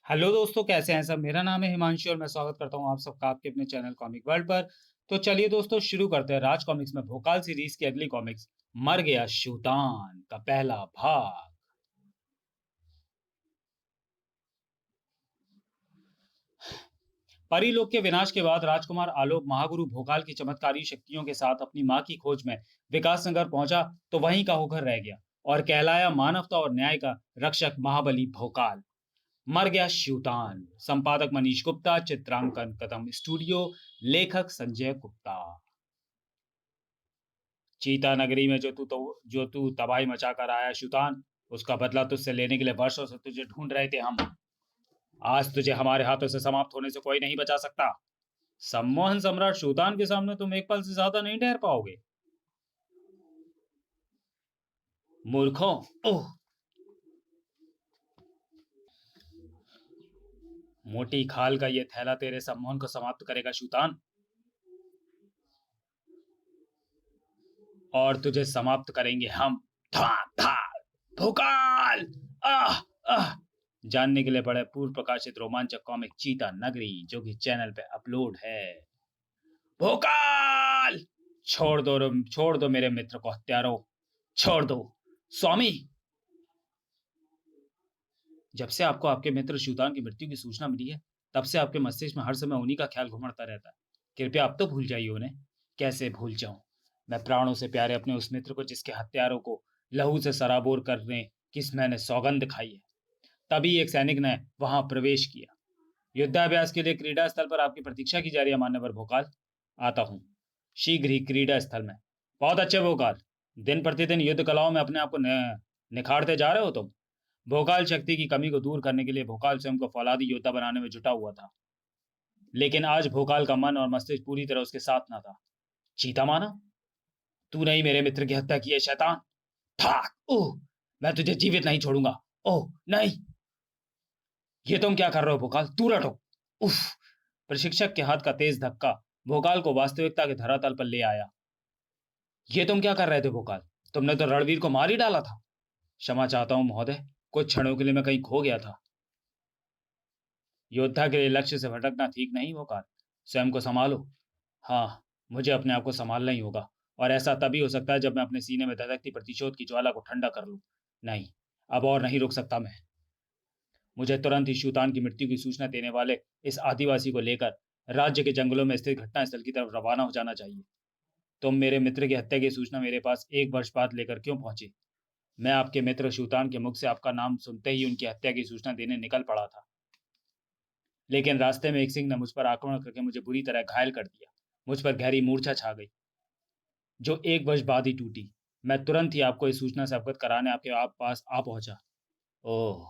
Hello दोस्तों, कैसे हैं सब? मेरा नाम है हिमांशु और मैं स्वागत करता हूं आप सबका आपके अपने चैनल कॉमिक वर्ल्ड पर। तो चलिए दोस्तों, शुरू करते हैं राज कॉमिक्स में भोकाल सीरीज की अगली कॉमिक्स मर गया शूतान का पहला भाग। परीलोक के विनाश के बाद राजकुमार आलोक महागुरु भोकाल की चमत्कारी शक्तियों के साथ अपनी मां की खोज में विकास नगर पहुंचा तो वहीं का होकर रह गया और कहलाया मानवता और न्याय का रक्षक महाबली भोकाल। मर गया शूतान। संपादक मनीष गुप्ता, चित्रांकन कदम स्टूडियो, लेखक संजय गुप्ता। चीता नगरी में जो तू तबाही मचाकर आया शूतान, उसका बदला तुझसे लेने के लिए वर्षों से तुझे ढूंढ रहे थे हम। आज तुझे हमारे हाथों से समाप्त होने से कोई नहीं बचा सकता। सम्मोहन सम्राट शूतान के सामने तुम एक पल से ज्यादा नहीं ठहर पाओगे। मूर्खों। ओह। मोटी खाल का ये थैला तेरे सम्मोहन को समाप्त करेगा शूतान, और तुझे समाप्त करेंगे हम। था था भोकाल। आह आह। जानने के लिए पढ़े पूर्व प्रकाशित रोमांचक कॉमिक चीता नगरी, जो कि चैनल पे अपलोड है। भोकाल। छोड़ दो मेरे मित्र को हत्यारों। छोड़ दो स्वामी। जब से आपको आपके मित्र शूतान की मृत्यु की सूचना मिली है, तब से आपके मस्तिष्क में हर समय उन्हीं का ख्याल घुमड़ता रहता है। कृपया अब तो भूल जाइए उन्हें। कैसे भूल जाऊं? मैं प्राणों से प्यारे अपने उस मित्र को जिसके हत्यारों को लहू से सराबोर करने की मैंने सौगंध खाई है। तभी एक सैनिक ने वहां प्रवेश किया। युद्धाभ्यास के लिए क्रीड़ा स्थल पर आपकी प्रतीक्षा की जा रही है मान्यवर भोकाल। आता हूँ शीघ्र ही क्रीड़ा स्थल में। बहुत अच्छे भोकाल। दिन प्रतिदिन युद्ध कलाओं में अपने आप को निखारते जा रहे हो तुम। भोकाल शक्ति की कमी को दूर करने के लिए भोकाल स्वयं को फौलादी योद्धा बनाने में जुटा हुआ था। लेकिन आज भोकाल का मन और मस्तिष्क पूरी तरह उसके साथ न था। चीता माना, तूने ही मेरे मित्र की हत्या की है शैतान। ठाक। ओह। मैं तुझे जीवित नहीं छोड़ूंगा। ओह नहीं। ये तुम क्या कर रहे हो भोकाल? तू रटो। उफ। प्रशिक्षक के हाथ का तेज धक्का भोकाल को वास्तविकता के धरातल पर ले आया। ये तुम क्या कर रहे थे भोकाल? तुमने तो रणवीर को मार ही डाला था। क्षमा चाहता हूं महोदय, कुछ क्षणों के लिए मैं कहीं खो गया था। योद्धा के लिए लक्ष्य से भटकना ठीक नहीं भोकाल। स्वयं को संभालो। हाँ, मुझे अपने आप को संभालना ही होगा, और ऐसा तभी हो सकता है जब मैं अपने सीने में धधकती प्रतिशोध की ज्वाला को ठंडा कर लूं। नहीं, अब और नहीं रुक सकता मैं। मुझे तुरंत ही शूतान की मृत्यु की सूचना देने वाले इस आदिवासी को लेकर राज्य के जंगलों में स्थित घटनास्थल की तरफ रवाना हो जाना चाहिए। तुम मेरे मित्र की हत्या की सूचना मेरे पास एक वर्ष बाद लेकर क्यों पहुंचे? मैं आपके मित्र शूतान के मुख से आपका नाम सुनते ही उनकी हत्या की सूचना देने निकल पड़ा था। लेकिन रास्ते में एक सिंह ने मुझ पर आक्रमण करके मुझे बुरी तरह घायल कर दिया। मुझ पर गहरी मूर्छा छा गई, जो एक वर्ष बाद ही टूटी। मैं तुरंत ही आपको इस सूचना से अवगत कराने आपके आप पास आ पहुंचा। ओह।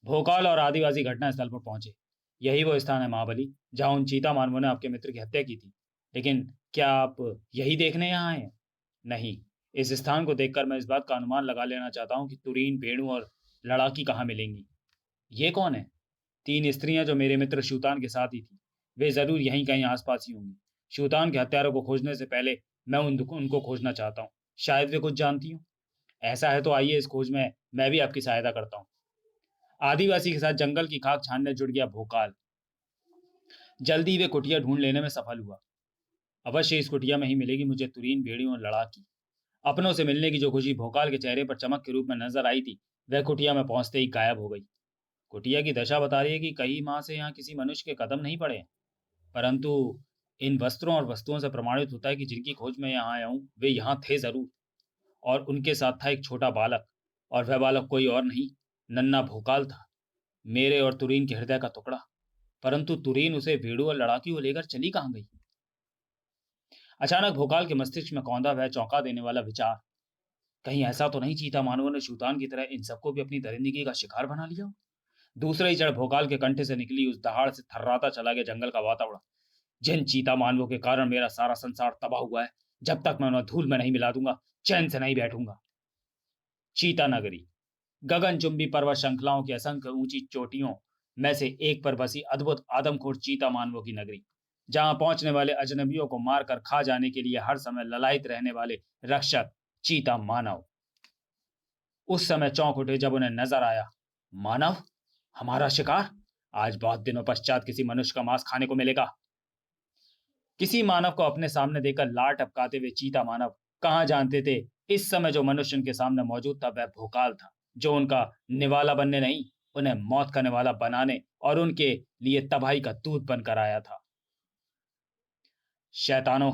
भोकाल और आदिवासी घटनास्थल पर पहुंचे। यही वो स्थान है महाबली, जहां उन चीता मानवों ने आपके मित्र की हत्या की थी। लेकिन क्या आप यही देखने यहाँ आए हैं? नहीं। इस स्थान को देखकर मैं इस बात का अनुमान लगा लेना चाहता हूँ कि तुरीन, बेणु और लड़ाकी कहाँ मिलेंगी। ये कौन है? तीन स्त्रियां जो मेरे मित्र शूतान के साथ ही थी। वे जरूर यहीं कहीं आसपास ही होंगी। शूतान के हत्यारों को खोजने से पहले मैं उनको खोजना चाहता हूँ। शायद वे कुछ जानती हूँ। ऐसा है तो आइए, इस खोज में मैं भी आपकी सहायता करता हूँ। आदिवासी के साथ जंगल की खाक छानने जुट गया भोकाल। जल्दी वे कुटिया ढूंढ लेने में सफल हुआ। अवश्य इस कुटिया में ही मिलेगी मुझे तुरीन, भेड़ियों और लड़ाकी। अपनों से मिलने की जो खुशी भोकाल के चेहरे पर चमक के रूप में नजर आई थी, वह कुटिया में पहुंचते ही गायब हो गई। कुटिया की दशा बता रही है कि कई माह से यहाँ किसी मनुष्य के कदम नहीं पड़े हैं। परंतु इन वस्त्रों और वस्तुओं से प्रमाणित होता है कि जिनकी खोज में यहाँ आया हूँ, वे यहाँ थे जरूर। और उनके साथ था एक छोटा बालक, और वह बालक कोई और नहीं, नन्ना भोकाल था। मेरे और तुरीन के हृदय का टुकड़ा। परंतु तुरीन उसे भेड़ू और लड़ाकी को लेकर चली कहाँ गई? अचानक भोकाल के मस्तिष्क में कौंधा वह चौंका देने वाला विचार। कहीं ऐसा तो नहीं चीता मानवों ने शूतान की तरह इन सबको भी अपनी दरिंदगी का शिकार बना लिया हो? दूसरे ही क्षण भोकाल के कंठे से निकली उस दहाड़ से थर्राता चला गया जंगल का वातावरण। जिन चीता मानवों के कारण मेरा सारा संसार तबाह हुआ है, जब तक मैं उन्हें धूल में नहीं मिला दूंगा, चैन से नहीं बैठूंगा। चीता नगरी। गगनचुंबी पर्वत श्रृंखलाओं की असंख्य ऊंची चोटियों में से एक पर बसी अद्भुत आदमखोर चीता मानवों की नगरी, जहां पहुंचने वाले अजनबियों को मारकर खा जाने के लिए हर समय ललायित रहने वाले रक्षक चीता मानव उस समय चौंक उठे जब उन्हें नजर आया। मानव? हमारा शिकार? आज बहुत दिनों पश्चात किसी मनुष्य का मांस खाने को मिलेगा। किसी मानव को अपने सामने देखकर लार टपकाते हुए चीता मानव कहाँ जानते थे इस समय जो मनुष्य उनके सामने मौजूद था वह भोकाल था, जो उनका निवाला बनने नहीं, उन्हें मौत का निवाला बनाने और उनके लिए तबाही का दूत बनकर आया था। शैतानों,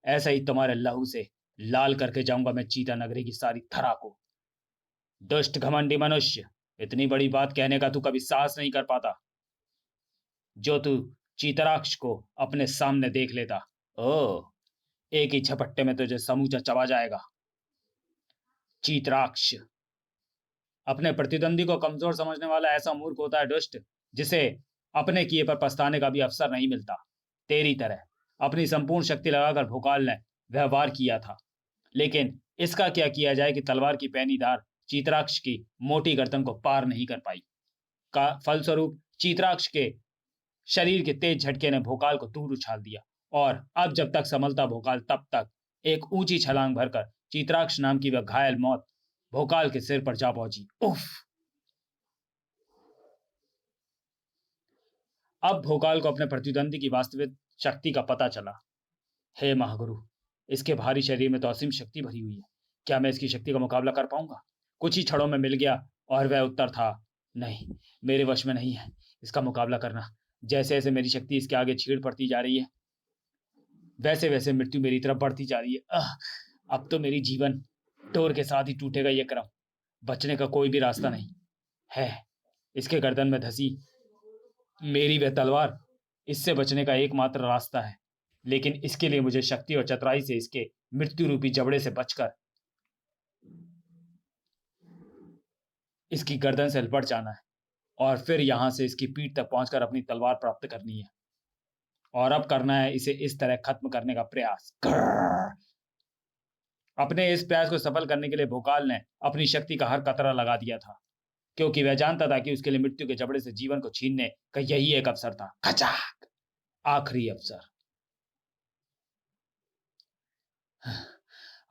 ऐसे ही तुम्हारे लहू से लाल करके जाऊंगा मैं चीता नगरी की सारी धरा को। दुष्ट घमंडी मनुष्य, इतनी बड़ी बात कहने का तू कभी साहस नहीं कर पाता। जो तू चीतराक्ष को अपने सामने देख लेता, ओ, एक ही झपट्टे में तुझे समूचा चबा जाएगा। चीतराक्ष, अपने प्रतिद्वंदी को कमजोर समझने वाला ऐसा मूर्ख होता है दुष्ट, जिसे अपने किए पर पछताने का भी अवसर नहीं मिलता। तेरी तरह अपनी संपूर्ण शक्ति लगाकर भोकाल ने वह वार किया था, लेकिन इसका क्या किया जाए कि तलवार की पैनी धार चीतराक्ष की मोटी गर्दन को पार नहीं कर पाई। का फलस्वरूप चीतराक्ष के शरीर के तेज झटके ने भोकाल को दूर उछाल दिया, और अब जब तक संभलता भोकाल तब तक एक ऊंची छलांग भरकर चित्राक्ष नाम की वह घायल मौत भोकाल के सिर पर जा पहुंची। उफ! अब भोकाल को अपने प्रतिद्वंदी की वास्तविक शक्ति का पता चला। हे महागुरु, इसके भारी शरीर में तो असीम शक्ति भरी हुई है। क्या मैं इसकी शक्ति का मुकाबला कर पाऊंगा? कुछ ही क्षणों में मिल गया और वह उत्तर था, नहीं, मेरे वश में नहीं है इसका मुकाबला करना। जैसे जैसे मेरी शक्ति इसके आगे छीड़ पड़ती जा रही है, वैसे वैसे मृत्यु मेरी तरफ बढ़ती जा रही है। अब तो मेरी जीवन डोर के साथ ही टूटेगा ये क्रम। बचने का कोई भी रास्ता नहीं है। इसके गर्दन में धसी मेरी वह तलवार इससे बचने का एकमात्र रास्ता है, लेकिन इसके लिए मुझे शक्ति और चतुराई से इसके मृत्यु रूपी जबड़े से बचकर इसकी गर्दन से लिपट जाना है, और फिर यहां से इसकी पीठ तक पहुंचकर अपनी तलवार प्राप्त करनी है। और अब करना है इसे इस तरह खत्म करने का प्रयास। अपने इस प्रयास को सफल करने के लिए भोकाल ने अपनी शक्ति का हर कतरा लगा दिया था, क्योंकि वह जानता था कि उसके लिए मृत्यु के जबड़े से जीवन को छीनने का यही एक अवसर था। खचाक! आखिरी अवसर।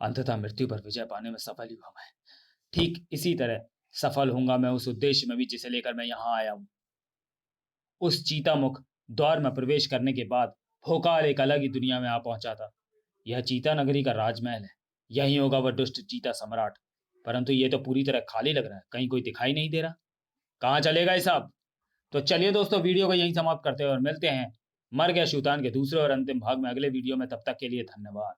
अंततः मृत्यु पर विजय पाने में सफल हुआ मैं। ठीक इसी तरह सफल होऊंगा मैं उस उद्देश्य में भी जिसे लेकर मैं यहां आया हूं। उस चीतामुख द्वार में प्रवेश करने के बाद भोकाल एक अलग ही दुनिया में आ पहुंचा था। यह चीता नगरी का राजमहल है। यही होगा वह दुष्ट चीता सम्राट। परंतु ये तो पूरी तरह खाली लग रहा है, कहीं कोई दिखाई नहीं दे रहा। कहाँ चलेगा ये सब? तो चलिए दोस्तों, वीडियो को यहीं समाप्त करते हैं और मिलते हैं मर गया शूतान के दूसरे और अंतिम भाग में अगले वीडियो में। तब तक के लिए धन्यवाद।